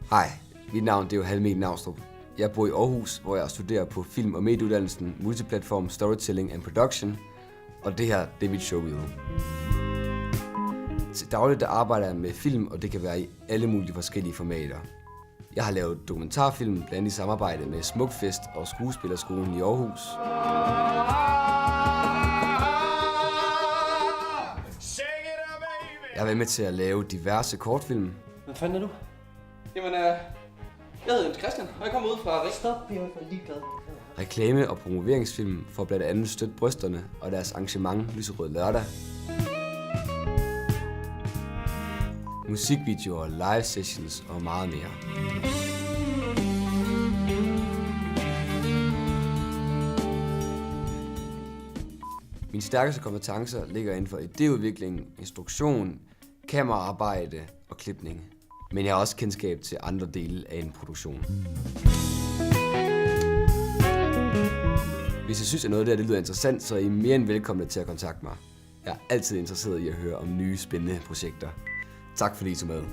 Hej, mit navn det er Johan Emil Naustrup. Jeg bor i Aarhus, hvor jeg studerer på film- og medieuddannelsen Multiplatform Storytelling and Production, og det her det er mit showreel. Til dagligt der arbejder jeg med film, og det kan være i alle mulige forskellige formater. Jeg har lavet dokumentarfilm, blandt andet i samarbejde med Smukfest og Skuespillerskolen i Aarhus. Jeg har været med til at lave diverse kortfilm. Hvad fanden er du? Jamen, jeg hedder Christian, og jeg kommer ud fra Rigsted. Jeg er ligeglad. Reklame- og promoveringsfilm for blandt andet Støt Brysterne og deres arrangement Lyserød Lørdag. Musikvideoer, live sessions og meget mere. Mine stærkeste kompetencer ligger inden for idéudvikling, instruktion, kameraarbejde og klipning. Men jeg har også kendskab til andre dele af en produktion. Hvis I synes, at noget af det lyder interessant, så er I mere end velkomne til at kontakte mig. Jeg er altid interesseret i at høre om nye, spændende projekter. Tak fordi I så med.